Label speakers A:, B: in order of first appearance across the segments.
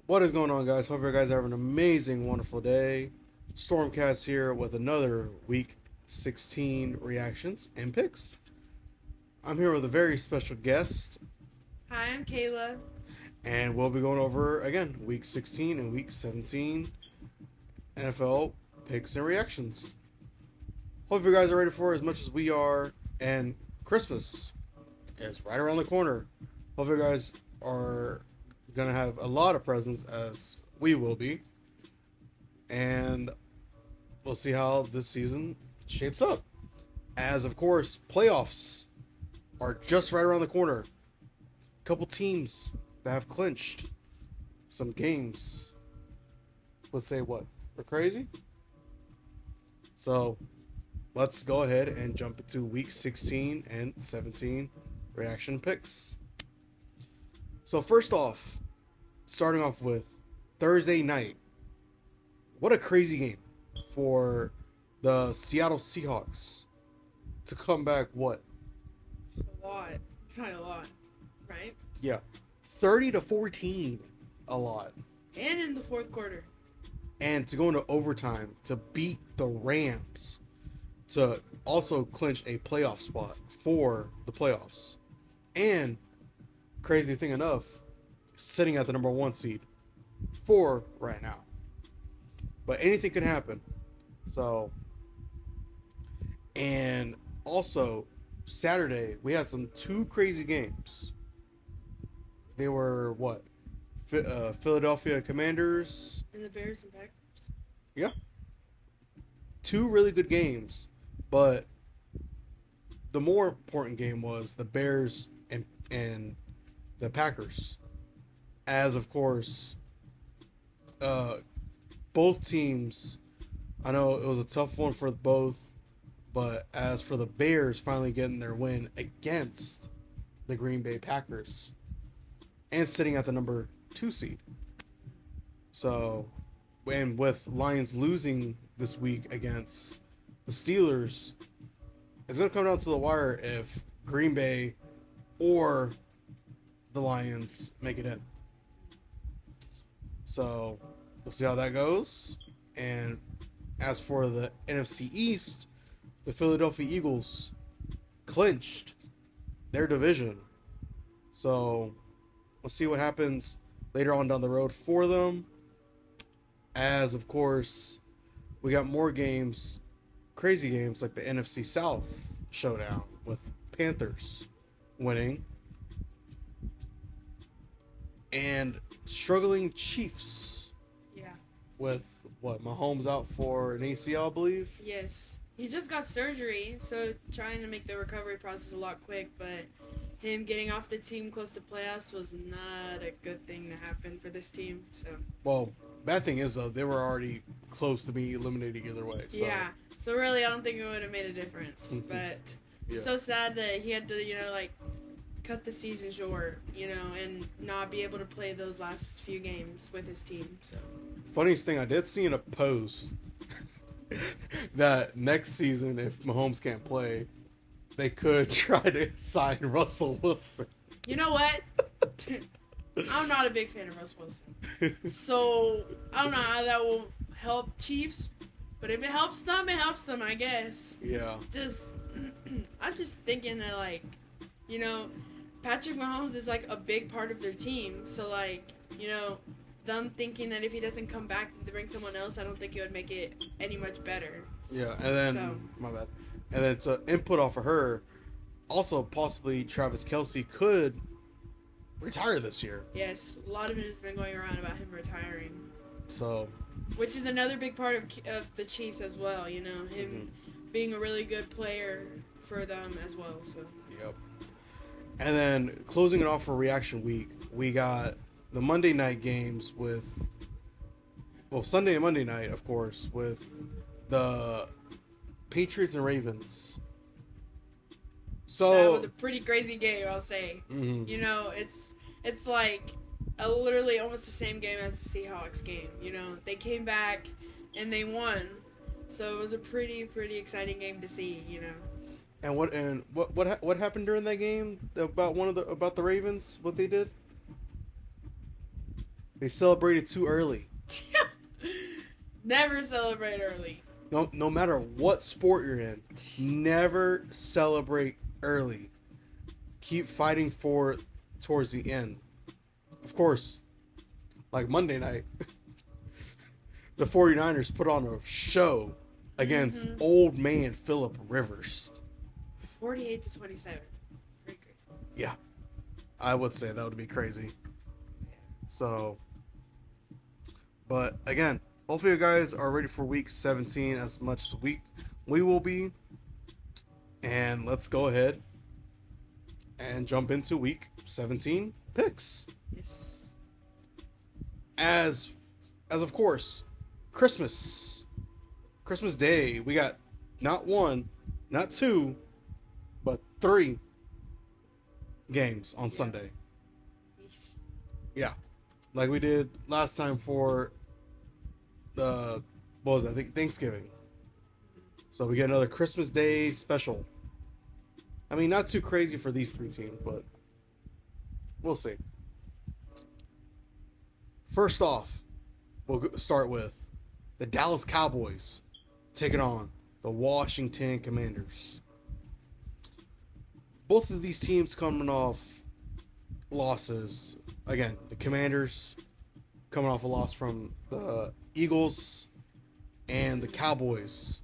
A: What is going on, guys? Hope you guys are having an amazing, wonderful day. Stormcast here with another Week 16 reactions and picks. I'm here with a very special guest,
B: Hi, I'm Kayla.
A: and we'll be going over again Week 16 and Week 17 NFL picks and reactions. Hope you guys are ready for it as much as we are, and Christmas is right around the corner. Hope you guys are gonna have a lot of presents as we will be, and we'll see how this season shapes up. As of course, playoffs are just right around the corner. Couple teams that have clinched some games. Let's say what? We're crazy. So let's go ahead and jump into week 16 and 17 reaction picks. So first off, starting off with Thursday night. What a crazy game for the Seattle Seahawks to come back. What?
B: It's a lot. Probably a lot, right?
A: Yeah, 30-14, a lot,
B: And in the fourth quarter.
A: and to go into overtime to beat the Rams to also clinch a playoff spot for the playoffs, and crazy thing enough, sitting at the number one seed for right now. But anything can happen. So, and also Saturday we had some two crazy games. They were what? Philadelphia Commanders.
B: And the Bears and Packers.
A: Yeah, two really good games, but the more important game was the Bears and the Packers. As of course, uh, both teams. I know it was a tough one for both, but as for the Bears finally getting their win against the Green Bay Packers and sitting at the number two seed. So, and with Lions losing this week against the Steelers, it's going to come down to the wire if Green Bay or the Lions make it in. So, we'll see how that goes. And as for the NFC East, the Philadelphia Eagles clinched their division. So, we'll see what happens later on down the road for them. As, of course, we got more games, crazy games like the NFC South showdown with Panthers winning and struggling Chiefs
B: Yeah.
A: with what, Mahomes out for an ACL, I believe.
B: Yes. He just got surgery, so trying to make the recovery process a lot quick, but him getting off the team close to playoffs was not a good thing to happen for this team. So
A: Well, bad thing is though, they were already close to being eliminated either way. So.
B: yeah. So really I don't think it would have made a difference. But
A: Yeah.
B: it's so sad that he had to, cut the season short, and not be able to play those last few games with his team. So
A: Funniest thing, I did see in a post that next season, if Mahomes can't play, they could try to sign Russell Wilson.
B: you know what? I'm not a big fan of Russell Wilson. So I don't know how that will help Chiefs, but if it helps them, I guess.
A: Yeah.
B: Just I'm just thinking that Patrick Mahomes is like a big part of their team. So them thinking that if he doesn't come back to bring someone else, I don't think it would make it any much better.
A: Yeah, and then
B: So-
A: my bad. And then to input off of her, also possibly Travis Kelce could retire this year.
B: Yes, a lot of it has been going around about him retiring.
A: So
B: Which is another big part of the Chiefs as well, him being a really good player for them as well. So
A: yep. And then closing it off for reaction week, we got the Monday night games with, well, Sunday and Monday night, of course, with the Patriots and Ravens. So
B: that was a pretty crazy game, I'll say.
A: mhm.
B: It's like literally almost the same game as the Seahawks game. They came back and they won, so it was a pretty exciting game to see.
A: And what happened during that game about about the Ravens? What they did? They celebrated too early.
B: Never celebrate early.
A: No matter what sport you're in, never celebrate early. Keep fighting for towards the end. Of course, like Monday night, the 49ers put on a show against old man Phillip Rivers.
B: 48-27. Pretty crazy.
A: Yeah, I would say that would be crazy. So, but again, hopefully you guys are ready for week 17 as much as we will be. And let's go ahead and jump into week 17 picks.
B: Yes.
A: As of course, Christmas Day, we got not one, not two, but 3 games on Sunday.
B: Yes.
A: Yeah, like we did last time for the what was it? I think Thanksgiving. So we get another Christmas Day special. I mean, not too crazy for these 3 teams, but we'll see. First off, we'll start with the Dallas Cowboys taking on the Washington Commanders. Both of these teams coming off losses. Again, the Commanders coming off a loss from the Eagles, and the Cowboys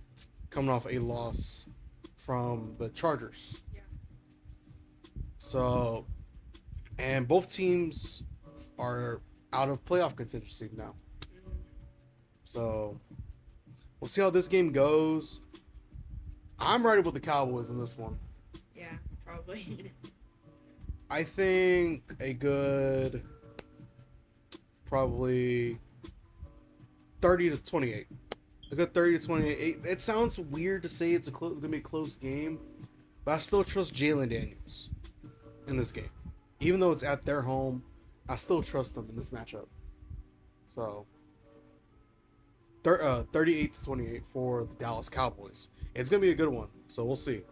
A: coming off a loss from the Chargers.
B: Yeah.
A: So, and both teams are out of playoff contingency now. So, we'll see how this game goes. I'm riding with the Cowboys in this one.
B: Yeah, probably.
A: I think a good, probably 30-28. A good 30-28. It sounds weird to say it's going to be a close game, but I still trust Jalen Daniels in this game. Even though it's at their home, I still trust them in this matchup. So, 38-28 for the Dallas Cowboys. It's going to be a good one, so we'll see.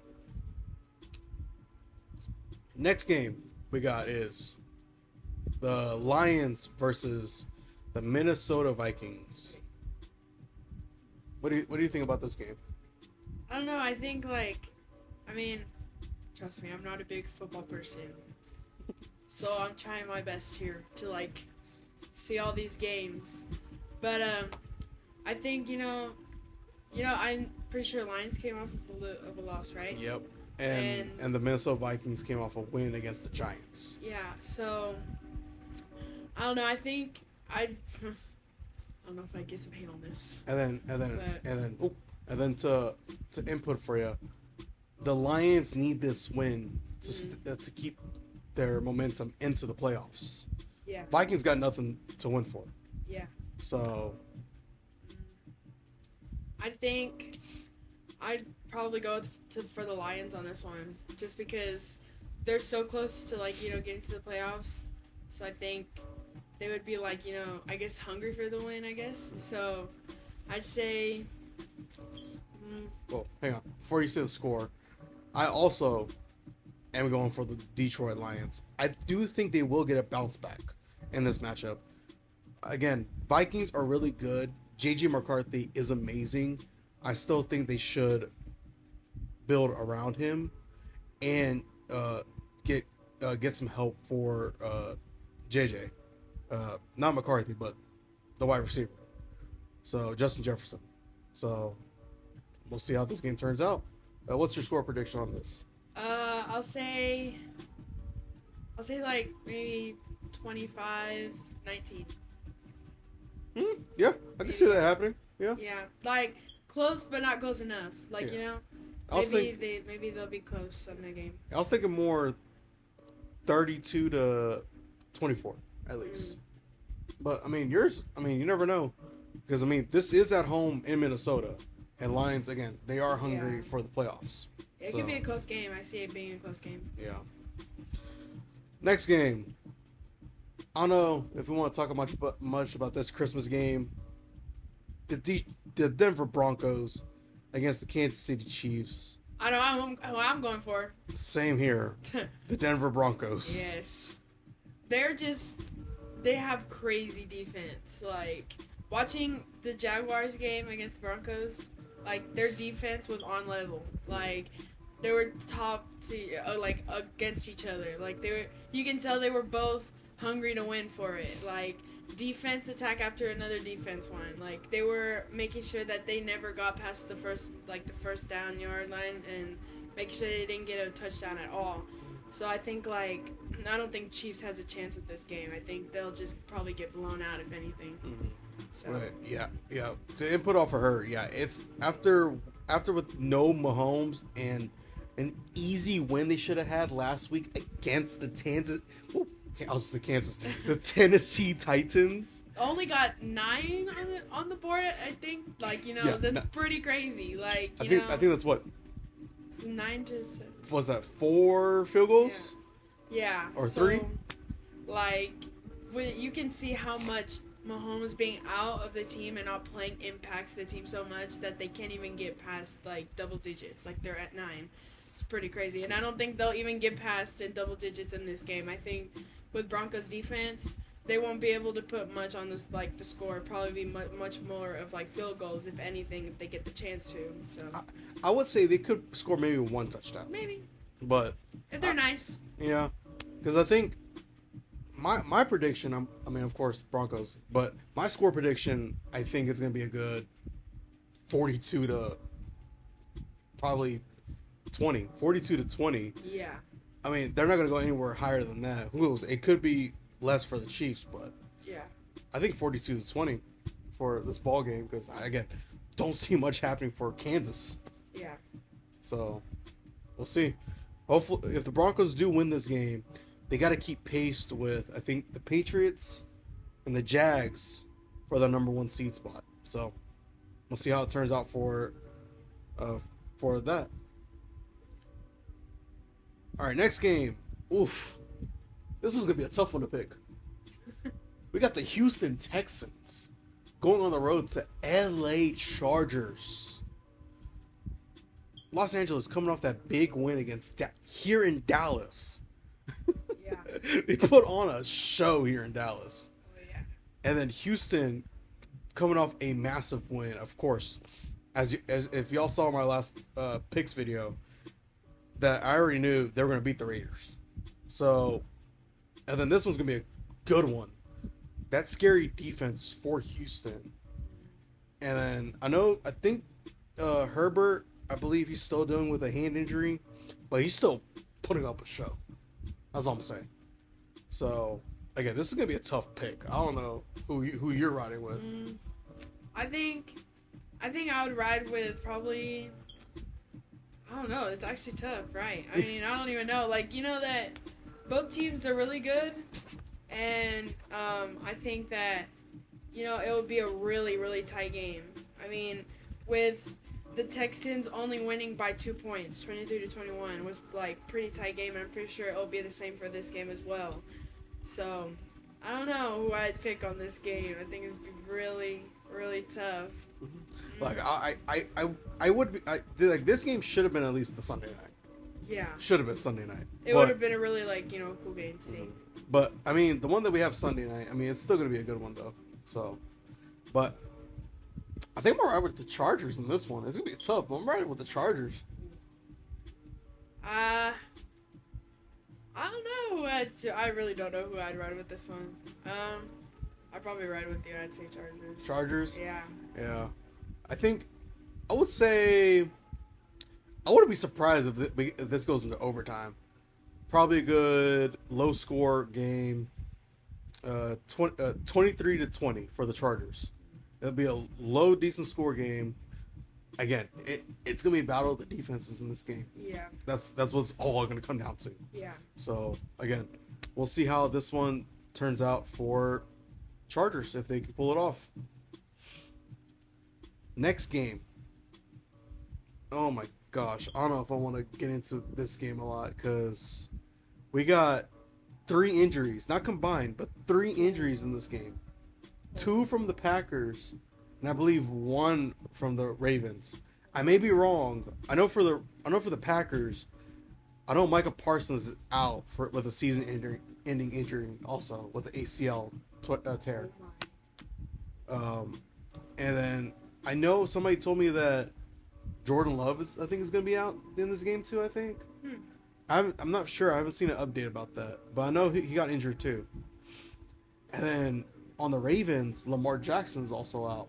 A: Next game we got is the Lions versus the Minnesota Vikings. What do you think about this game?
B: I don't know. I think trust me, I'm not a big football person, so I'm trying my best here to see all these games. But I think I'm pretty sure Lions came off of a loss, right?
A: Yep. And the Minnesota Vikings came off a win against the Giants.
B: Yeah. So I don't know. I think I don't know if I get some hate on this.
A: And then to input for you, the Lions need this win to keep their momentum into the playoffs.
B: Yeah.
A: Vikings got nothing to win for.
B: Yeah.
A: So
B: I think I'd probably go for the Lions on this one, just because they're so close to getting to the playoffs. So I think they would be I guess hungry for the win. I guess so. I'd say.
A: Well, hang on. Before you say the score, I also am going for the Detroit Lions. I do think they will get a bounce back in this matchup. Again, Vikings are really good. JJ McCarthy is amazing. I still think they should build around him and get some help for JJ. Not McCarthy, but the wide receiver. So Justin Jefferson. So we'll see how this game turns out. What's your score prediction on this?
B: I'll say maybe 25-19.
A: Yeah, I can see that happening. Yeah.
B: Yeah, close but not close enough.
A: Yeah.
B: Maybe they'll be close in the game.
A: I was thinking more 32-24 at least. But I mean, you never know, because this is at home in Minnesota, and Lions again, they are hungry for the playoffs.
B: It could be a close game. I see it being a close game.
A: Yeah. Next game. I don't know if we want to talk much about this Christmas game. The Denver Broncos against the Kansas City Chiefs.
B: I know who I'm going for.
A: Same here. The Denver Broncos.
B: Yes. They're just they have crazy defense. Like watching the Jaguars game against Broncos, like their defense was on level. Like they were top to like against each other. Like they were, you can tell they were both hungry to win for it. Like defense attack after another defense one. Like they were making sure that they never got past the first down yard line and making sure they didn't get a touchdown at all. So I think I don't think Chiefs has a chance with this game. I think they'll just probably get blown out if anything.
A: Mm-hmm.
B: So.
A: Right. Yeah. To input off of her, yeah, it's after with no Mahomes and an easy win they should have had last week against the the Tennessee Titans.
B: Only got 9 on the board, I think. That's pretty crazy. I
A: think that's what.
B: It's 9 to 7.
A: Was that 4 field goals?
B: Yeah.
A: Or 3?
B: You can see how much Mahomes being out of the team and not playing impacts the team so much that they can't even get past double digits. They're at 9. It's pretty crazy, and I don't think they'll even get past in double digits in this game. I think with Broncos defense, they won't be able to put much on this the score. Probably be much more of field goals if anything, if they get the chance to. So
A: I would say they could score maybe 1 touchdown.
B: Maybe,
A: but
B: if they're nice.
A: Yeah, because I think my prediction. I mean, of course, Broncos, but my score prediction, I think it's gonna be a good 42 to probably 20. 42 to 20.
B: Yeah.
A: I mean, they're not going to go anywhere higher than that. Who knows? It could be less for the Chiefs, but
B: yeah,
A: I think 42 to 20 for this ball game because again, don't see much happening for Kansas.
B: Yeah.
A: So we'll see. Hopefully, if the Broncos do win this game, they got to keep pace with I think the Patriots and the Jags for the number 1 seed spot. So we'll see how it turns out for that. All right, next game. Oof. This one's going to be a tough one to pick. We got the Houston Texans going on the road to LA Chargers. Los Angeles coming off that big win against here in Dallas.
B: Yeah.
A: They put on a show here in Dallas.
B: Oh, yeah.
A: And then Houston coming off a massive win, of course. As if y'all saw my last picks video, that I already knew they were going to beat the Raiders. So, and then this one's going to be a good one. That scary defense for Houston. And then I think Herbert, I believe he's still dealing with a hand injury, but he's still putting up a show. That's all I'm saying. So, again, this is going to be a tough pick. I don't know who you're riding with.
B: I think I would ride with probably... I don't know. It's actually tough, right? I mean, I don't even know. That both teams, they're really good. And I think that, it would be a really, really tight game. I mean, with the Texans only winning by 2 points, 23-21, was, pretty tight game. And I'm pretty sure it'll be the same for this game as well. So, I don't know who I'd pick on this game. I think it's really, really tough.
A: I would be this game should have been at least the Sunday night.
B: Yeah.
A: Should have been Sunday night.
B: It would have been a really cool game to see.
A: But I mean, the one that we have Sunday night, I mean, it's still gonna be a good one though. So, but I think I'm gonna ride with the Chargers in this one. It's gonna be tough, but I'm riding with the Chargers.
B: I don't know who I really don't know who I'd ride with this one. I'd probably ride with I'd say Chargers.
A: Chargers?
B: Yeah.
A: Yeah. I would say I wouldn't be surprised if this goes into overtime. Probably a good low score game. 23-20 for the Chargers. It'll be a low decent score game. Again, it's gonna be a battle of the defenses in this game.
B: Yeah.
A: That's what's all gonna come down to.
B: Yeah.
A: So again, we'll see how this one turns out for Chargers if they can pull it off. Next game. Oh my gosh, I don't know if I want to get into this game a lot because we got 3 injuries, not combined, but 3 injuries in this game. 2 from the Packers, and I believe 1 from the Ravens. I may be wrong. I know for the Packers, I know Micah Parsons is out with a season-ending injury, also with the ACL tear.
B: Oh
A: And then I know somebody told me that Jordan Love I think is going to be out in this game too. I think.
B: my.
A: I'm not sure. I haven't seen an update about that, but I know he got injured too. And then on the Ravens, Lamar Jackson's also out.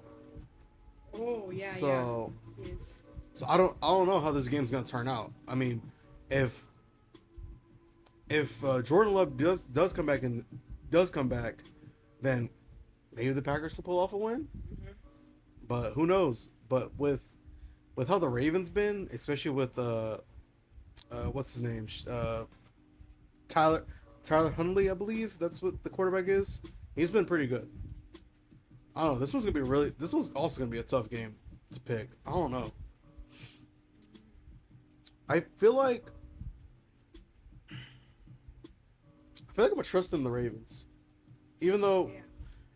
B: Oh yeah,
A: So
B: yeah. Yes.
A: so I don't know how this game's going to turn out. I mean, if Jordan Love does come back, then maybe the Packers can pull off a win.
B: Mm-hmm.
A: But who knows? But with how the Ravens been, especially with what's his name, Tyler Huntley, I believe that's what the quarterback is. He's been pretty good. I don't know. This one's also gonna be a tough game to pick. I don't know. I feel like I'm gonna trust in the Ravens, even though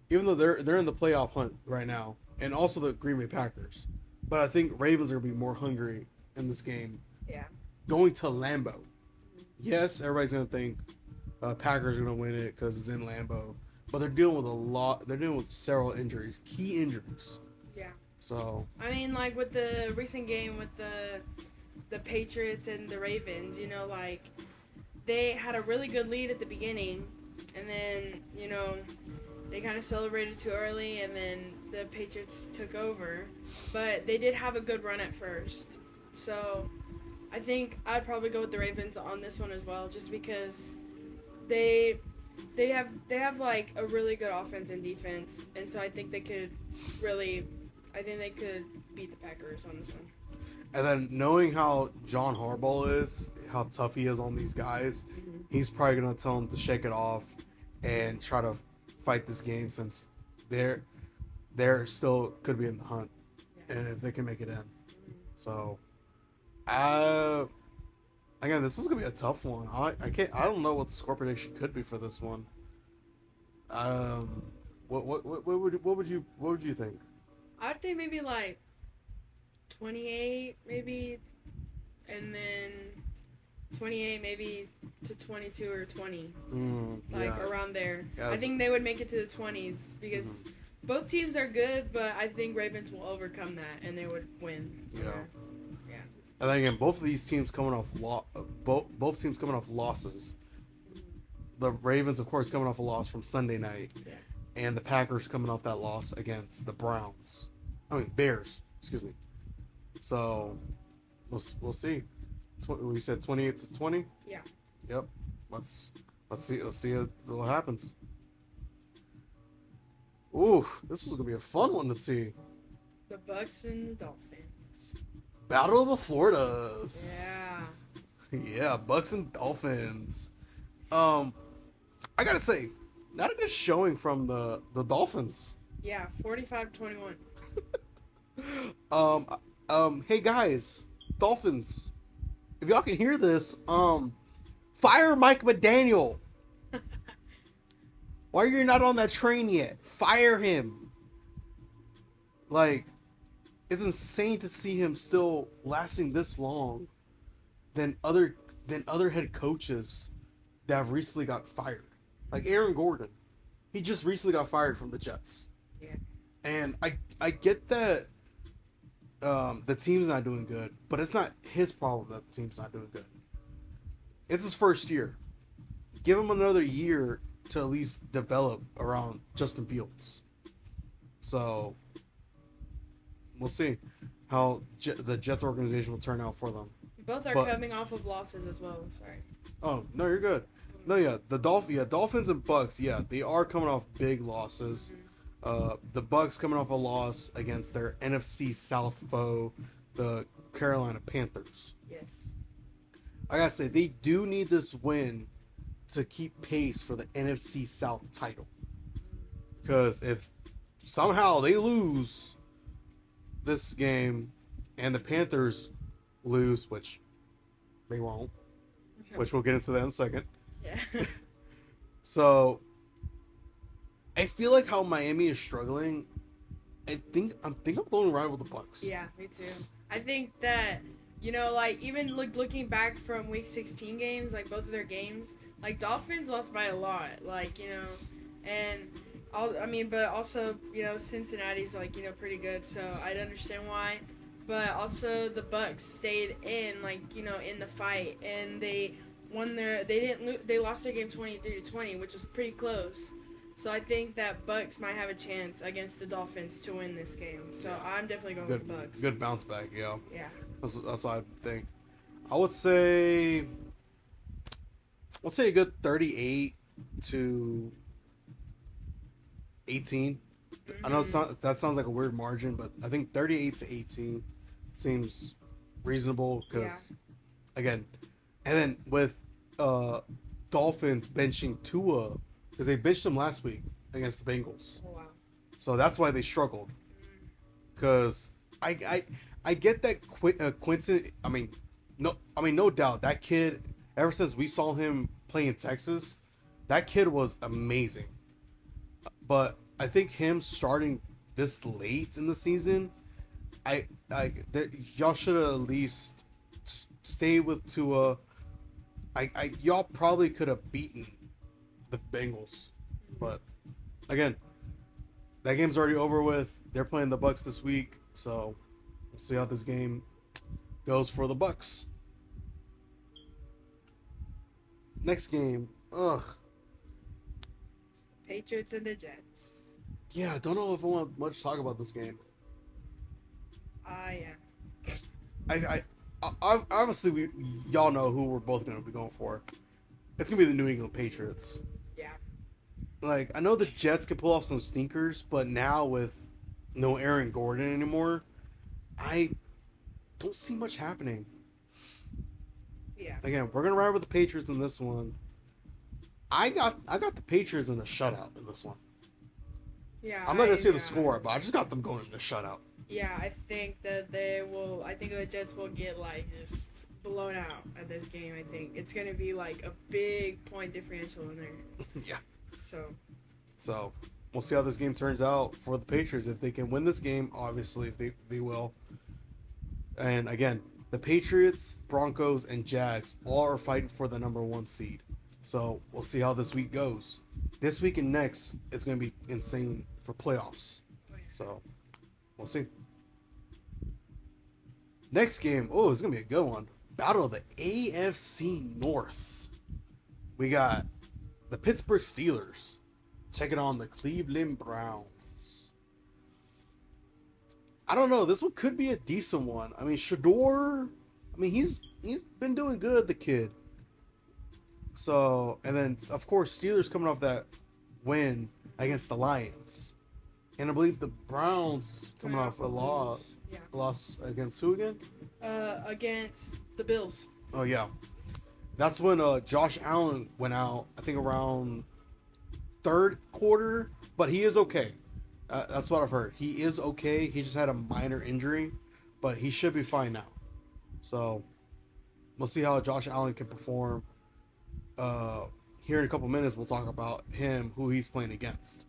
A: they're in the playoff hunt right now, and also the Green Bay Packers. But I think Ravens are gonna be more hungry in this game.
B: Yeah.
A: Going to Lambeau. Yes, everybody's gonna think Packers are gonna win it because it's in Lambeau, but they're dealing with a lot. They're dealing with several injuries, key injuries.
B: Yeah.
A: So
B: I mean, like with the recent game with the Patriots and the Ravens, you know, like they had a really good lead at the beginning, and then you know they kind of celebrated too early, and then the Patriots took over. But they did have a good run at first, so I think I'd probably go with the Ravens on this one as well, just because they have like a really good offense and defense, and so I think they could beat the Packers on this one.
A: and then knowing how John Harbaugh is, how tough he is on these guys, he's probably gonna tell them to shake it off and try to fight this game since they're still could be in the hunt, and if they can make it in. So, again, this was gonna be a tough one. I don't know what the score prediction could be for this one. What would you think?
B: I'd think maybe like 28, maybe, and then 28 maybe to 22 or 20, around there.
A: Yeah,
B: I think they would make it to the 20s because both teams are good, but I think Ravens will overcome that and they would win.
A: Yeah.
B: Yeah.
A: And then again, both of these teams coming off both teams coming off losses. The Ravens, of course, coming off a loss from Sunday night,
B: Yeah.
A: and the Packers coming off that loss against the Bears. Excuse me. So we'll see. We said 28 to 20.
B: Yeah.
A: Yep. Let's see. Let's see what happens. Ooh, this was gonna be a fun one to see.
B: The Bucks and the Dolphins.
A: Battle of the Floridas.
B: Yeah.
A: Yeah, Bucks and Dolphins. I gotta say, not a good showing from the Dolphins.
B: Yeah, 45-21.
A: Hey guys, Dolphins, if y'all can hear this, fire Mike McDaniel. Why are you not on that train yet? Fire him. Like, it's insane to see him still lasting this long than other head coaches that have recently got fired. Like Aaron Gordon. He just recently got fired from the Jets.
B: Yeah.
A: And I get that the team's not doing good, but it's not his problem that the team's not doing good. It's his first year. Give him another year to at least develop around Justin Fields. So we'll see how the Jets organization will turn out for them.
B: Both are coming off of losses as well. Sorry.
A: Oh no, you're good. No, yeah, Dolphins and Bucks, yeah, they are coming off big losses. The Bucks coming off a loss against their NFC South foe, the Carolina Panthers.
B: Yes.
A: I gotta say, they do need this win to keep pace for the NFC South title. Because if somehow they lose this game and the Panthers lose, which they won't, which we'll get into that in a second.
B: Yeah.
A: So I feel like how Miami is struggling. I'm going right with the Bucks.
B: Yeah, me too. I think that, you know, like even looking back from week 16 games, like both of their games, like Dolphins lost by a lot, like, you know, and But also, Cincinnati's like, pretty good, so I'd understand why. But also, the Bucks stayed in, like, in the fight, and they won they didn't they lost their game 23-20, which was pretty close. So I think that Bucks might have a chance against the Dolphins to win this game. So
A: Yeah.
B: I'm definitely going
A: Good,
B: with the Bucks.
A: good bounce back. Yeah,
B: Yeah.
A: that's what I think. I would say, a good 38 to 18. I know that sounds like a weird margin, but I think 38 to 18 seems reasonable because, again, and then with Dolphins benching Tua because they benched him last week against the Bengals,
B: Oh, wow.
A: so that's why they struggled. Because I get that Quinton. No doubt that kid. Ever since we saw him play in Texas, that kid was amazing. But I think him starting this late in the season, y'all should have at least stay with Tua. Y'all probably could have beaten the Bengals, but again, that game's already over with. They're playing the Bucks this week, so we'll see how this game goes for the Bucks. Next game,
B: Patriots and the Jets.
A: yeah, I don't know if I want much to talk about this game.
B: Yeah.
A: Obviously y'all know who we're both going to be going for. It's going to be the New England Patriots.
B: Yeah.
A: Like, I know the Jets can pull off some stinkers, but now with no Aaron Gordon anymore, I don't see much happening.
B: Yeah.
A: Again, we're going to ride with the Patriots in this one. I got the Patriots in a shutout in this one.
B: Yeah.
A: I'm not going to say the score, but I just got them going in a shutout.
B: Yeah, I think that they will. I think the Jets will get like just blown out at this game. I think it's gonna be like a big point differential in there.
A: Yeah.
B: So
A: We'll see how this game turns out for the Patriots. If they can win this game, obviously, if they will. And again, the Patriots, Broncos, and Jags all are fighting for the number 1 seed. So we'll see how this week goes. This week and next, it's going to be insane for playoffs. So we'll see. Next game, it's going to be a good one. Battle of the AFC North. We got the Pittsburgh Steelers taking on the Cleveland Browns. I don't know. This one could be a decent one. I mean, Shador. I mean, he's been doing good, the kid. So, and then of course Steelers coming off that win against the Lions, and I believe the Browns coming off a loss.
B: Yeah.
A: Loss against who again?
B: Against the Bills.
A: Oh yeah, that's when Josh Allen went out. I think around third quarter, but he is okay. That's what I've heard. He is okay. He just had a minor injury, but he should be fine now. So we'll see how Josh Allen can perform. Here in a couple minutes, we'll talk about him, who he's playing against.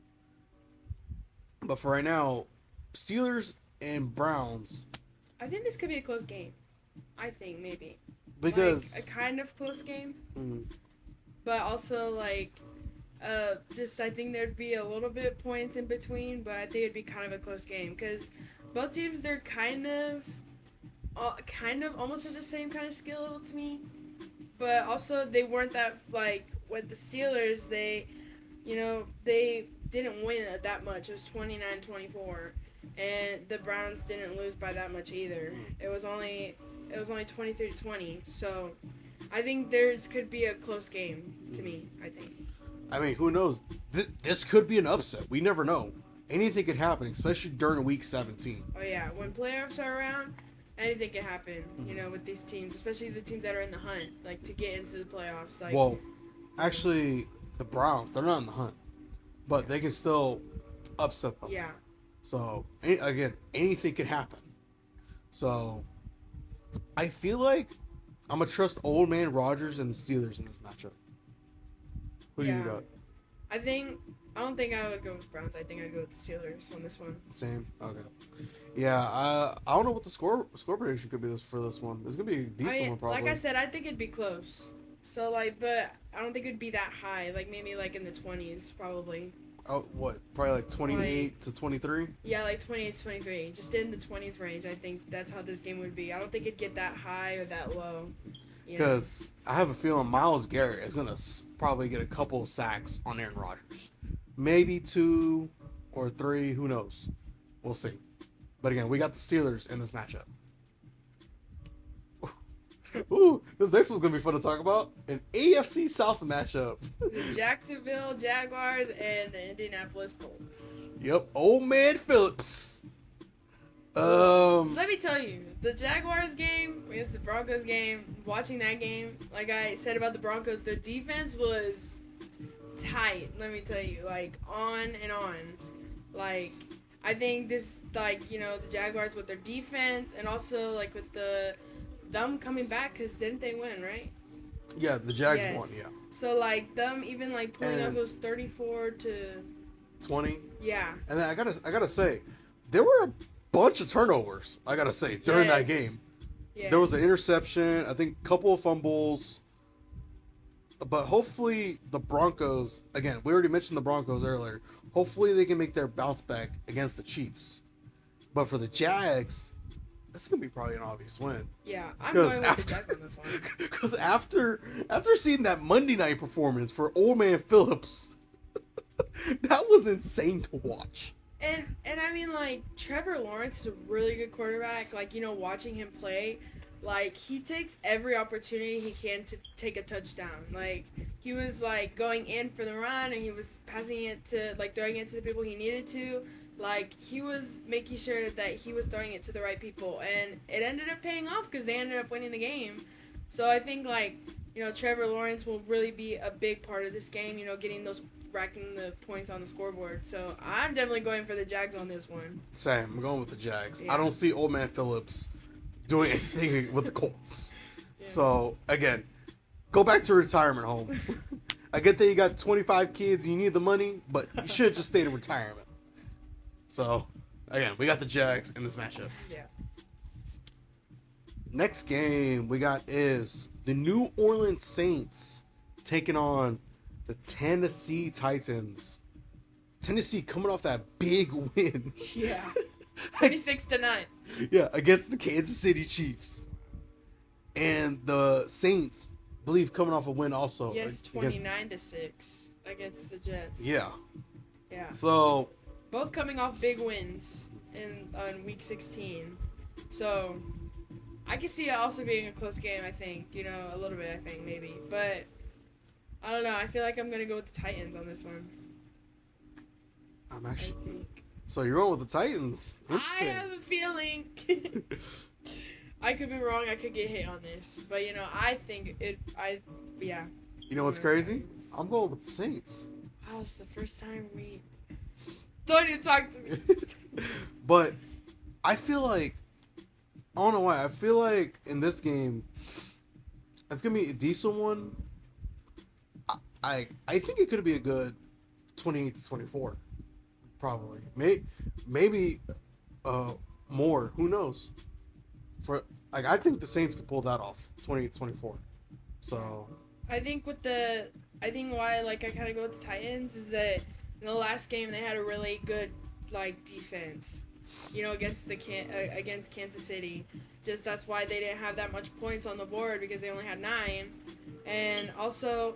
A: But for right now, Steelers and Browns.
B: I think this could be a close game. I think maybe
A: Because
B: like a kind of close game,
A: mm,
B: but also like just I think there'd be a little bit points in between, but I think it'd be kind of a close game because both teams they're kind of almost have the same kind of skill level to me, but also they weren't that like with the Steelers they didn't win that much. It was 29-24, and the Browns didn't lose by that much either. It was only 23-20. So I think could be a close game to me.
A: I mean, who knows? This could be an upset. We never know. Anything could happen, especially during Week 17.
B: Oh yeah, when playoffs are around, anything can happen. With these teams, especially the teams that are in the hunt, like to get into the playoffs. Like,
A: Well, actually, the Browns, they're not in the hunt, but they can still upset them.
B: yeah,
A: So, again, anything can happen. So, I feel like I'm going to trust old man Rodgers and the Steelers in this matchup. Who do you
B: Yeah.
A: got?
B: I don't think I would go with Browns. I think I'd go with the Steelers on this one.
A: Same? Okay. Yeah, I don't know what the score prediction could be for this one. It's going to be a decent one, probably.
B: Like I said, I think it'd be close. So, but I don't think it'd be that high. Like, maybe, like, in the 20s, probably.
A: Oh, what? Probably like 28 to 23.
B: Yeah, like 28 to 23. Just in the 20s range. I think that's how this game would be. I don't think it'd get that high or that low. You know?
A: Because I have a feeling Myles Garrett is gonna probably get a couple of sacks on Aaron Rodgers, maybe 2 or 3. Who knows? We'll see. But again, we got the Steelers in this matchup. Ooh, this next one's gonna be fun to talk about. An AFC South matchup.
B: The Jacksonville Jaguars and the Indianapolis Colts.
A: Yep, old man Phillips.
B: So let me tell you, the Jaguars game against the Broncos game, watching that game, like I said about the Broncos, their defense was tight, let me tell you, like on and on. Like, I think this, like, you know, the Jaguars with their defense and also like with them coming back, because didn't they win, right?
A: Yeah, the Jags
B: Yes.
A: won. Yeah,
B: So like them even like pulling
A: And-
B: off those 34 to
A: 20.
B: yeah.
A: And then I gotta say, there were a bunch of turnovers. I gotta say during that
B: Yes.
A: game.
B: Yeah.
A: There was an interception, I think a couple of fumbles. But hopefully the Broncos, again, we already mentioned the Broncos earlier. Hopefully they can make their bounce back against the Chiefs. But for the Jags, this is going to be probably an obvious win.
B: Yeah, I'm
A: 'Cause
B: going with the Jags on this one.
A: Because after seeing that Monday night performance for old man Phillips, that was insane to watch.
B: And I mean, like, Trevor Lawrence is a really good quarterback. Like, you know, watching him play, like, he takes every opportunity he can to take a touchdown. Like, he was, like, going in for the run, and he was passing it to, like, throwing it to the people he needed to. Like, he was making sure that he was throwing it to the right people. And it ended up paying off because they ended up winning the game. So I think, like, you know, Trevor Lawrence will really be a big part of this game, you know, racking the points on the scoreboard. So I'm definitely going for the Jags on this one.
A: Same, I'm going with the Jags.
B: Yeah.
A: I don't see old man Phillips doing anything with the Colts.
B: Yeah.
A: So, again, go back to retirement home. I get that you got 25 kids, you need the money, but you should have just stayed in retirement. So, again, we got the Jags in this matchup.
B: Yeah.
A: Next game we got is the New Orleans Saints taking on the Tennessee Titans. Tennessee coming off that big win.
B: Yeah. 26-9.
A: Yeah, against the Kansas City Chiefs. And the Saints, I believe, coming off a win also.
B: Yes,
A: against-
B: 29-6 against the Jets.
A: Yeah.
B: Yeah.
A: So,
B: Both coming off big wins on week 16. So I can see it also being a close game, I think. You know, a little bit, I think, maybe. But I don't know. I feel like I'm going to go with the Titans on this one.
A: I'm
B: I
A: actually.
B: think.
A: So you're going with the Titans.
B: I
A: Interesting.
B: have a feeling. I could be wrong. I could get hit on this. But, you know, I think yeah.
A: You know what's crazy? I'm going with the Saints.
B: Wow, it's the first time we... Don't even talk to me.
A: But I feel like, I don't know why, I feel like in this game, it's going to be a decent one. I think it could be a good 28-24. Probably. Maybe more. Who knows? I think the Saints could pull that off. 28-24. So,
B: I think why I kind of go with the Titans is that in the last game they had a really good defense, you know, against against Kansas City. Just that's why they didn't have that much points on the board because they only had 9, and also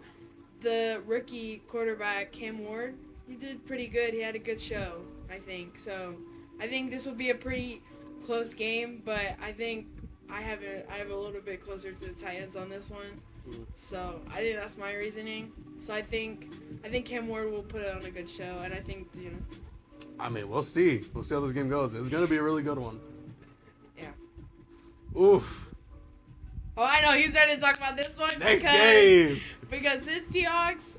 B: the rookie quarterback Cam Ward, he did pretty good. He had a good show, I think. So I think this will be a pretty close game, but I think I have a little bit closer to the Titans on this one. So I think that's my reasoning. So I think Cam Ward will put on a good show, and I think, you know.
A: I mean, we'll see. We'll see how this game goes. It's gonna be a really good one.
B: Yeah.
A: Oof.
B: Oh, I know. He's ready to talk about this one.
A: Next game.
B: Because his Seahawks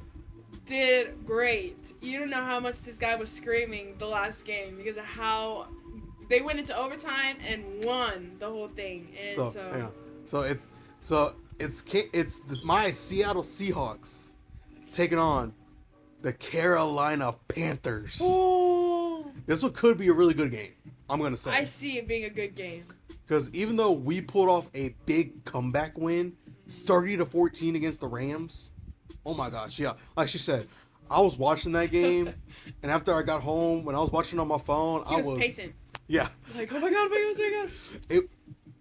B: did great. You don't know how much this guy was screaming the last game because of how they went into overtime and won the whole thing. And
A: it's my Seattle Seahawks taking on the Carolina Panthers.
B: Oh,
A: This one could be a really good game, I'm gonna say.
B: I see it being a good game.
A: Because even though we pulled off a big comeback win, 30-14 against the Rams, oh my gosh, yeah. Like she said, I was watching that game, and after I got home, when I was watching on my phone,
B: He
A: I
B: was
A: was
B: pacing.
A: yeah,
B: Like, oh my god, oh my gosh, oh my gosh.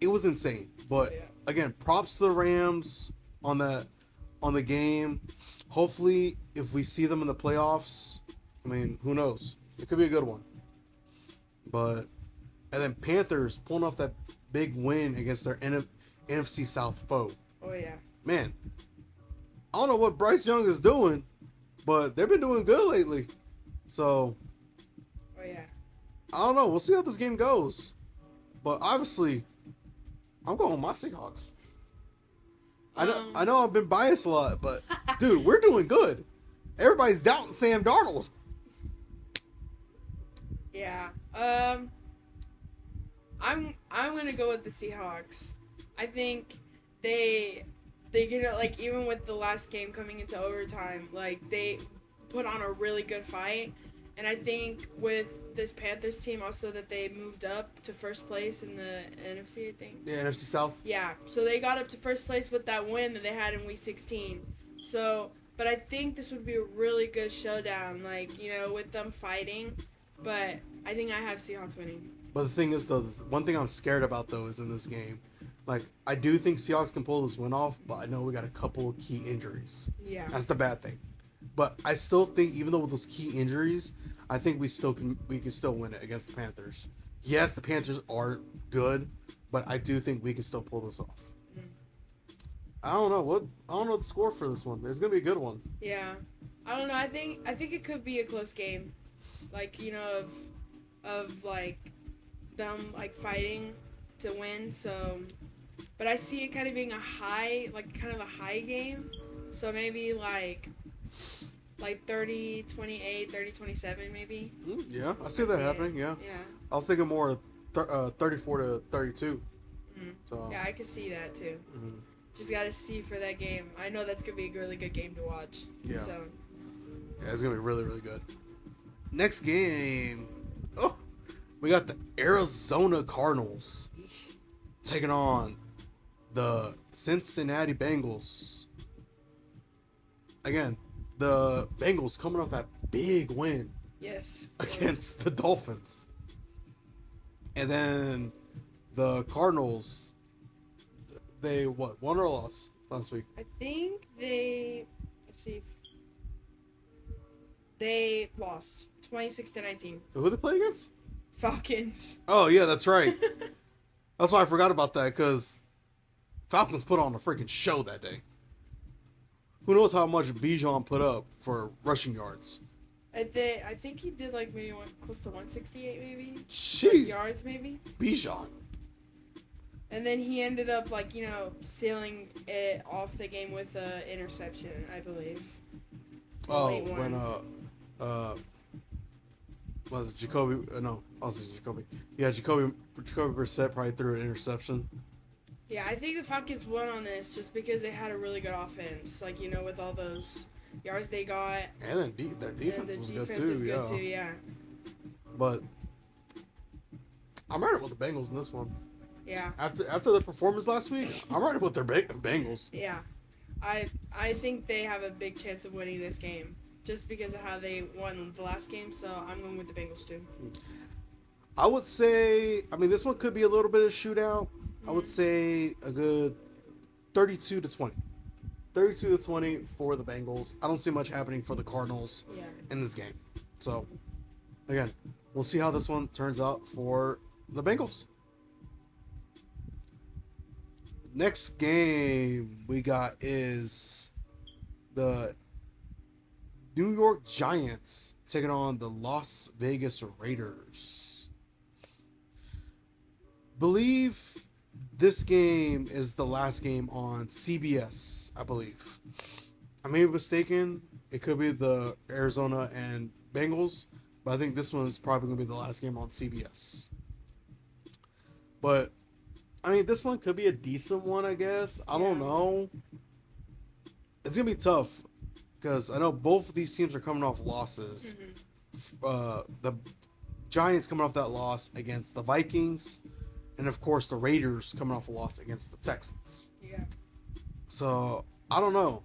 A: it was insane. But
B: Yeah.
A: again, props to the Rams on the game. Hopefully, if we see them in the playoffs, I mean, who knows? It could be a good one. But and then Panthers pulling off that big win against their NFC South foe.
B: Oh yeah.
A: Man, I don't know what Bryce Young is doing, but they've been doing good lately. So
B: Oh yeah.
A: I don't know. We'll see how this game goes. But obviously, I'm going with my Seahawks. I know I've been biased a lot, but dude, we're doing good. Everybody's doubting Sam Darnold.
B: Yeah. I'm gonna go with the Seahawks. I think they like, even with the last game coming into overtime, like, they put on a really good fight. And I think with this Panthers team also, that they moved up to first place in the NFC, I think.
A: Yeah, NFC South.
B: Yeah, so they got up to first place with that win that they had in Week 16. So, but I think this would be a really good showdown, like, you know, with them fighting. But I think I have Seahawks winning.
A: But the thing is, though, one thing I'm scared about, though, is in this game. Like, I do think Seahawks can pull this win off, but I know we got a couple of key injuries.
B: Yeah.
A: That's the bad thing. But I still think, even though with those key injuries, I think we can still win it against the Panthers. Yes, the Panthers are good, but I do think we can still pull this off.
B: Mhm.
A: I don't know the score for this one. It's gonna be a good one.
B: Yeah. I don't know. I think it could be a close game. Like, you know, of like them like fighting to win. So, but I see it kind of being a high game. So maybe like 30-28, 30-27 maybe.
A: Yeah, I see that happening. Yeah,
B: Yeah.
A: I was thinking more 34-32.
B: Mhm.
A: So
B: Yeah, I could see that too.
A: mhm.
B: Just gotta see for that game. I know that's gonna be a really good game to watch.
A: Yeah.
B: So
A: Yeah, it's gonna be really, really good. Next game, we got the Arizona Cardinals
B: yeesh.
A: taking on the Cincinnati Bengals. Again, the Bengals coming off that big win
B: Yes.
A: against the Dolphins. And then the Cardinals, they won or lost last week?
B: I think let's see. They lost 26-19.
A: Who they played against?
B: Falcons.
A: Oh, yeah, that's right. That's why I forgot about that, because Falcons put on a freaking show that day. Who knows how much Bijan put up for rushing yards?
B: I think he did like maybe close to 168 maybe.
A: Jeez,
B: Yards maybe.
A: Bijan.
B: And then he ended up like, you know, sealing it off the game with an interception, I believe.
A: Oh,
B: Late one.
A: when was it Jacoby? No, also Jacoby. Yeah, Jacoby Brissett probably threw an interception.
B: Yeah, I think the Falcons won on this just because they had a really good offense. Like, you know, with all those yards they got.
A: And then their defense
B: the
A: was
B: defense
A: good too.
B: is
A: Yeah,
B: good too, yeah.
A: but I'm riding with the Bengals in this one.
B: Yeah.
A: After the performance last week, I'm riding with their Bengals.
B: Yeah. I think they have a big chance of winning this game just because of how they won the last game, so I'm going with the Bengals too.
A: I would say, I mean, this one could be a little bit of a shootout. I would say a good 32-20. 32-20 for the Bengals. I don't see much happening for the Cardinals
B: Yeah.
A: in this game. So, again, we'll see how this one turns out for the Bengals. Next game we got is the New York Giants taking on the Las Vegas Raiders. Believe this game is the last game on CBS, I believe. I may be mistaken. It could be the Arizona and Bengals, but I think this one is probably going to be the last game on CBS. But, I mean, this one could be a decent one, I guess. I don't know. It's going to be tough because I know both of these teams are coming off losses. The Giants coming off that loss against the Vikings, and of course the Raiders coming off a loss against the Texans.
B: Yeah.
A: So I don't know,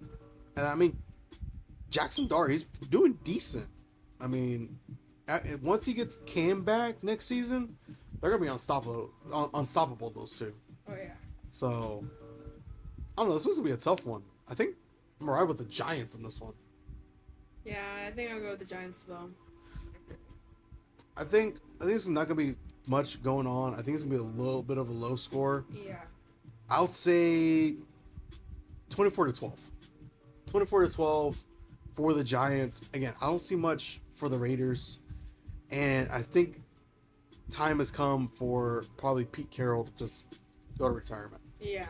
A: and I mean, Jackson Dart, he's doing decent. I mean, once he gets Cam back next season, they're gonna be unstoppable. Those two.
B: Oh yeah.
A: So I don't know. This was gonna be a tough one. I think I'm alright with the Giants in this one.
B: Yeah, I think I'll go with the Giants as well.
A: I think this is not gonna be much going on. I think it's gonna be a little bit of a low score.
B: Yeah.
A: I'll say 24-12. 24-12 for the Giants. Again, I don't see much for the Raiders, and I think time has come for probably Pete Carroll to just go to retirement.
B: Yeah.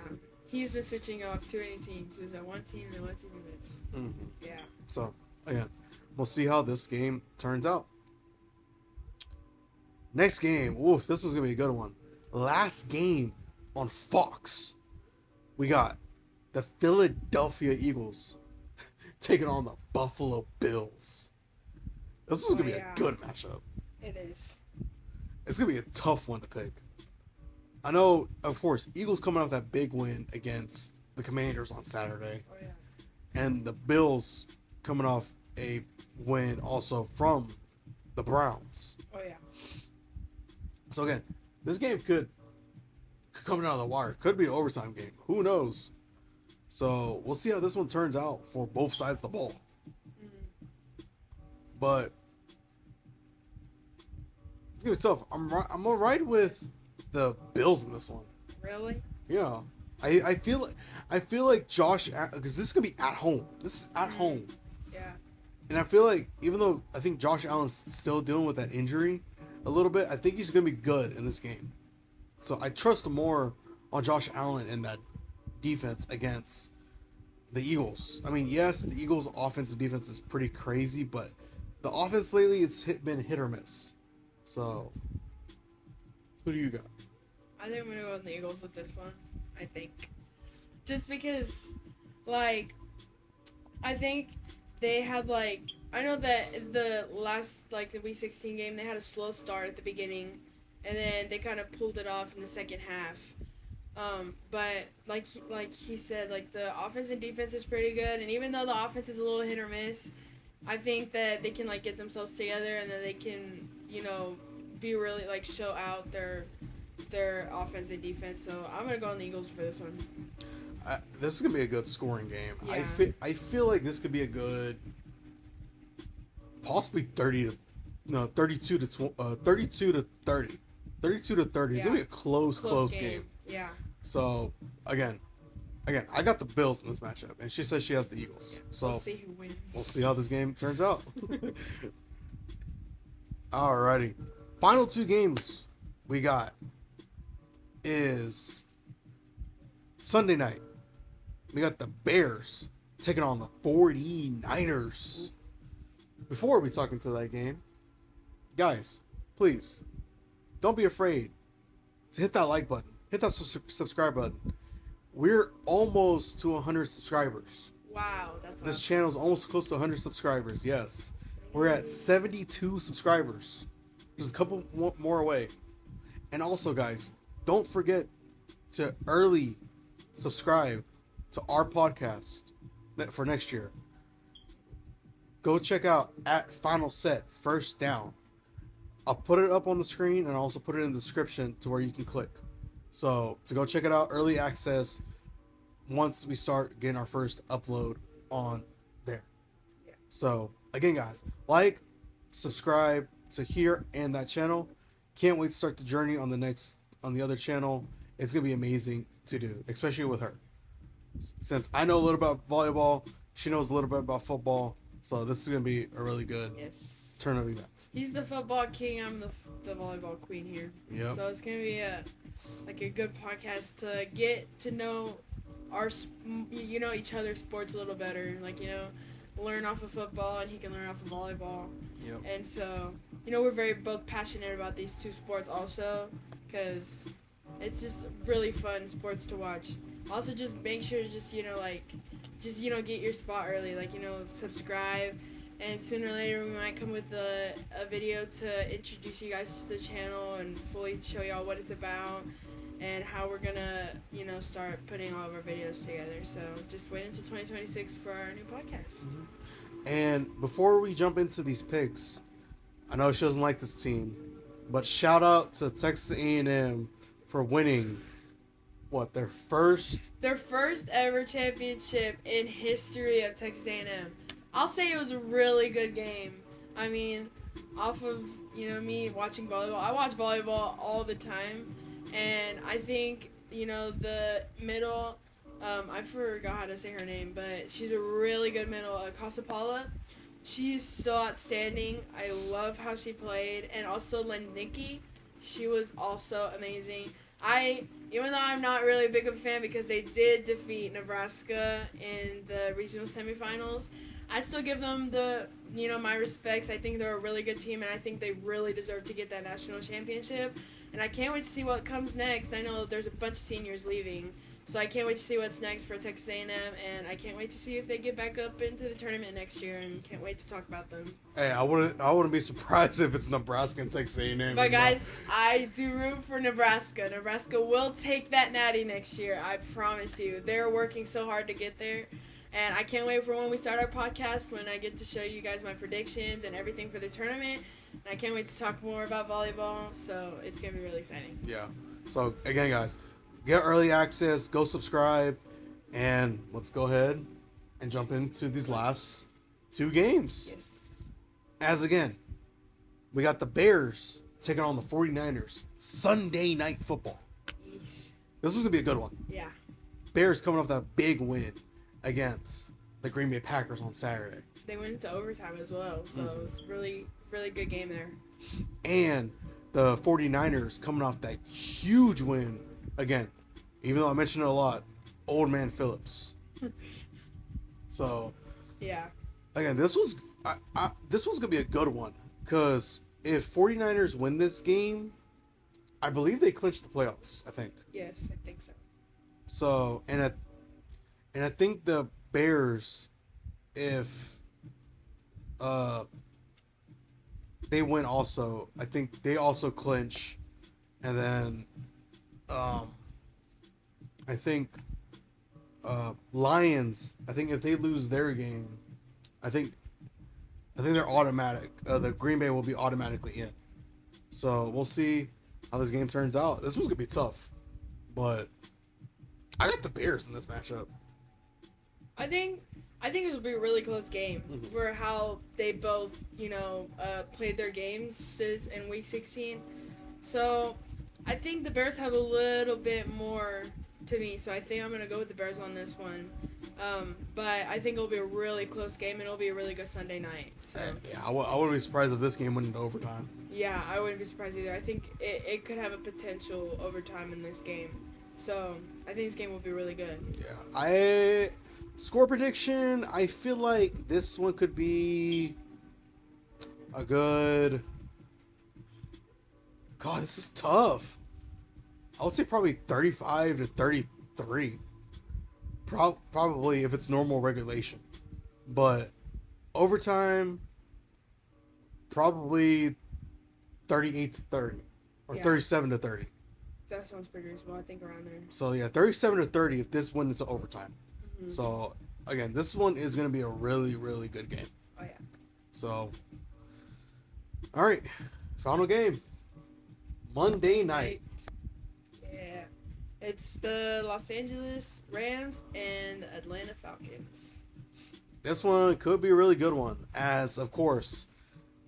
B: He's been switching off too many teams. He was at one team and then one team he missed.
A: Mm-hmm.
B: Yeah.
A: So again, we'll see how this game turns out. Next game, oof, this was gonna be a good one. Last game on Fox, we got the Philadelphia Eagles taking on the Buffalo Bills. This was gonna be a good matchup.
B: It is.
A: It's gonna be a tough one to pick. I know, of course, Eagles coming off that big win against the Commanders on Saturday,
B: Oh yeah.
A: and the Bills coming off a win also from the Browns.
B: Oh yeah.
A: So again, this game could coming out of the wire. Could be an overtime game. Who knows? So we'll see how this one turns out for both sides of the ball.
B: Mm-hmm.
A: But it's gonna be tough. I'm alright with the Bills in this one.
B: Really?
A: Yeah, I feel like Josh, because this is gonna be at home. This is at home,
B: Yeah.
A: and I feel like even though I think Josh Allen's still dealing with that injury a little bit, I think he's gonna be good in this game. So I trust more on Josh Allen in that defense against the Eagles. I mean, yes, the Eagles' offense and defense is pretty crazy, but the offense lately been hit or miss. So who do you got?
B: I think I'm gonna go with the Eagles with this one. I think, just because, like, I think they had I know that the last the Week 16 game they had a slow start at the beginning, and then they kind of pulled it off in the second half. But like he said, the offense and defense is pretty good, and even though the offense is a little hit or miss, I think that they can get themselves together and that they can be really show out their offense and defense. So I'm gonna go on the Eagles for this one.
A: This is gonna be a good scoring game.
B: Yeah.
A: I feel like this could be a good, possibly 32 to 30. 32 to 30. It's gonna be a close game.
B: Yeah.
A: So again, I got the Bills in this matchup, and she says she has the Eagles. So
B: We'll see who wins.
A: we'll see how this game turns out. Alrighty, final two games we got is Sunday night. We got the Bears taking on the 49ers. Before we talk into that game, guys, please don't be afraid to hit that like button. Hit that subscribe button. We're almost to 100 subscribers.
B: Wow, that's
A: This
B: awesome.
A: channel is almost close to 100 subscribers. Yes. We're at 72 subscribers. Just a couple more away. And also, guys, don't forget to early subscribe to our podcast for next year. Go check out at Final Set First Down. I'll put it up on the screen and I'll also put it in the description to where you can click. So to go check it out, early access once we start getting our first upload on there.
B: Yeah.
A: So again, guys, subscribe to here and that channel. Can't wait to start the journey on the other channel. It's gonna be amazing to do, especially with her. Since I know a little about volleyball, she knows a little bit about football. So this is gonna be a really good
B: Yes.
A: turn of events.
B: He's the football king. I'm the volleyball queen here.
A: Yep.
B: So it's gonna be a good podcast to get to know each other's sports a little better. Learn off of football and he can learn off of volleyball.
A: Yep.
B: And so we're both passionate about these two sports also, because it's just really fun sports to watch. Also, just make sure to get your spot early. Subscribe. And sooner or later, we might come with a video to introduce you guys to the channel and fully show y'all what it's about and how we're gonna, start putting all of our videos together. So just wait until 2026 for our new podcast.
A: And before we jump into these picks, I know she doesn't like this team, but shout out to Texas A&M for winning their first
B: ever championship in history of Texas A&M. I'll say it was a really good game. I mean, off of me watching volleyball, I watch volleyball all the time, and I think the middle. I forgot how to say her name, but she's a really good middle. Casapala. She's so outstanding. I love how she played. And also Lennicki. She was also amazing. Even though I'm not really big of a fan because they did defeat Nebraska in the regional semifinals, I still give them my respects. I think they're a really good team, and I think they really deserve to get that national championship. And I can't wait to see what comes next. I know there's a bunch of seniors leaving. So I can't wait to see what's next for Texas A&M, and I can't wait to see if they get back up into the tournament next year, and can't wait to talk about them.
A: Hey, I wouldn't be surprised if it's Nebraska and Texas A&M.
B: But guys, I do root for Nebraska. Nebraska will take that natty next year. I promise you. They're working so hard to get there, and I can't wait for when we start our podcast when I get to show you guys my predictions and everything for the tournament. And I can't wait to talk more about volleyball. So it's gonna be really exciting.
A: Yeah. So again, guys. Get early access, go subscribe, and let's go ahead and jump into these last two games.
B: Yes.
A: As again, we got the Bears taking on the 49ers, Sunday Night Football.
B: Yes.
A: This was going to be a good one.
B: Yeah.
A: Bears coming off that big win against the Green Bay Packers on Saturday.
B: They went into overtime as well, so it was really, really good game there.
A: And the 49ers coming off that huge win. Again, even though I mentioned it a lot, Old Man Phillips. So,
B: yeah.
A: Again, this was gonna be a good one because if 49ers win this game, I believe they clinch the playoffs. I think.
B: Yes, I think so.
A: So, and I think the Bears, if they win also, I think they also clinch, and then. I think Lions. I think if they lose their game, I think they're automatic. The Green Bay will be automatically in. So we'll see how this game turns out. This one's gonna be tough, but I got the Bears in this matchup.
B: I think it will be a really close game for how they both played their games in week 16. So. I think the Bears have a little bit more to me, so I think I'm going to go with the Bears on this one. But I think it'll be a really close game, and it'll be a really good Sunday night. So.
A: Yeah, I wouldn't be surprised if this game went into overtime.
B: Yeah, I wouldn't be surprised either. I think it could have a potential overtime in this game. So I think this game will be really good.
A: Yeah, score prediction, I feel like this one could be a good... God, this is tough. I would say probably 35 to 33. Probably if it's normal regulation. But overtime, probably 38 to 30. Or 37 to 30.
B: That sounds pretty reasonable. I think around there.
A: So, yeah, 37 to 30 if this went into overtime.
B: Mm-hmm.
A: So, again, this one is going to be a really, really good game.
B: Oh, yeah.
A: So, all right. Final game. Monday night.
B: Yeah. It's the Los Angeles Rams and Atlanta Falcons.
A: This one could be a really good one, as, of course,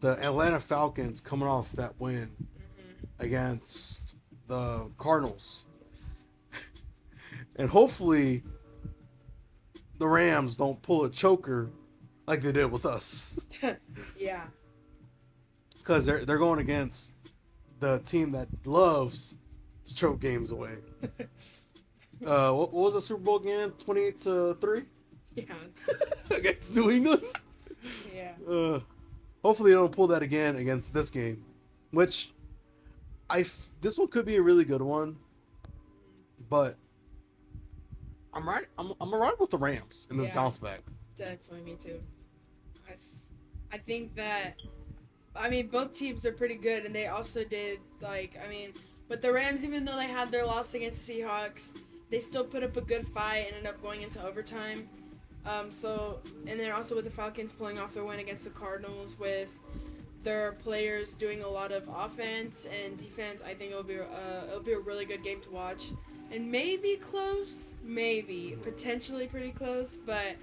A: the Atlanta Falcons coming off that win against the Cardinals.
B: Yes.
A: And hopefully the Rams don't pull a choker like they did with us.
B: Yeah.
A: Because they're going against the team that loves to choke games away. What was the Super Bowl again? 28-3?
B: Yeah.
A: Against New England?
B: Yeah.
A: Hopefully they don't pull that again against this game. Which, this one could be a really good one. But, I'm gonna ride with the Rams in this bounce back.
B: Definitely, me too. I think that... both teams are pretty good, and they also did, but the Rams, even though they had their loss against the Seahawks, they still put up a good fight and ended up going into overtime. So, and then also with the Falcons pulling off their win against the Cardinals with their players doing a lot of offense and defense, I think it'll be a really good game to watch, and maybe close, maybe potentially pretty close, but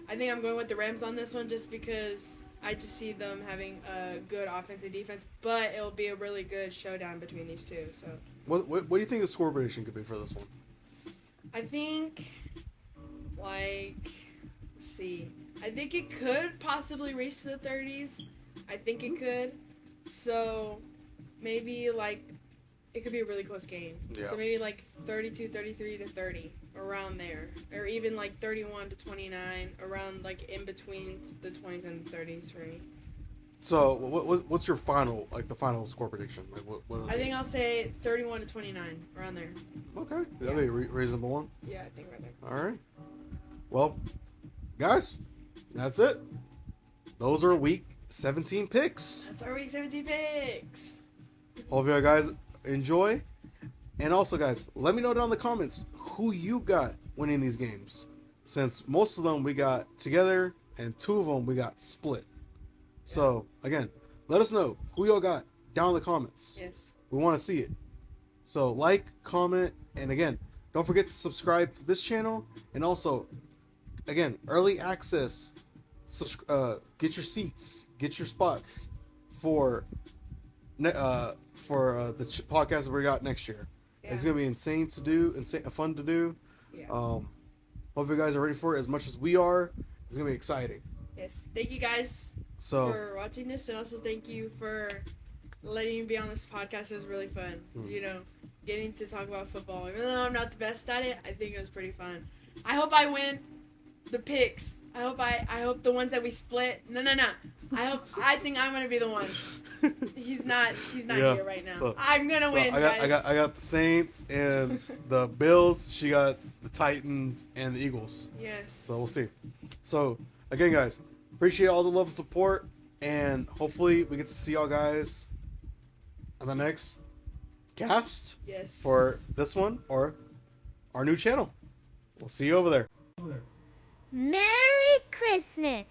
B: I think I'm going with the Rams on this one just because I just see them having a good offense and defense, but it'll be a really good showdown between these two. So
A: What do you think the score prediction could be for this one?
B: I think, like, let's see, I think it could possibly reach to the 30s. I think it could. So maybe like it could be a really close game.
A: Yeah.
B: So maybe like 32, 33 to 30, around there, or even like 31 to 29, around like in between the 20s and 30s for me.
A: So what's your final, like the final score prediction? Like what
B: I think I'll say 31 to 29, around there.
A: Okay, that'd be a reasonable one.
B: Yeah, I think right there.
A: All right. Well, guys, that's it. Those are week 17 picks.
B: That's our week 17 picks.
A: Hope you guys enjoy. And also, guys, let me know down in the comments who you got winning these games. Since most of them we got together and 2 of them we got split. So, again, let us know who y'all got down in the comments.
B: Yes.
A: We want to see it. So, like, comment, and again, don't forget to subscribe to this channel. And also, again, early access. Get your seats, get your spots for the podcast that we got next year.
B: Yeah.
A: It's gonna be insane to do, fun to do.
B: Yeah.
A: Hope you guys are ready for it as much as we are. It's gonna be exciting.
B: Yes. Thank you guys
A: So
B: for watching this, and also thank you for letting me be on this podcast. It was really fun. You know, getting to talk about football. Even though I'm not the best at it, I think it was pretty fun. I hope I win the picks. I hope the ones that we split. No. I think I'm gonna be the one. He's not
A: Yeah,
B: here right now.
A: so-
B: I'm gonna win,
A: I
B: guys.
A: got the Saints and the Bills. She got the Titans and the Eagles.
B: Yes.
A: So we'll see. So again, guys, appreciate all the love and support, and hopefully we get to see y'all guys on the next cast
B: Yes.
A: for this one or our new channel. We'll see you over there.
C: Merry Christmas!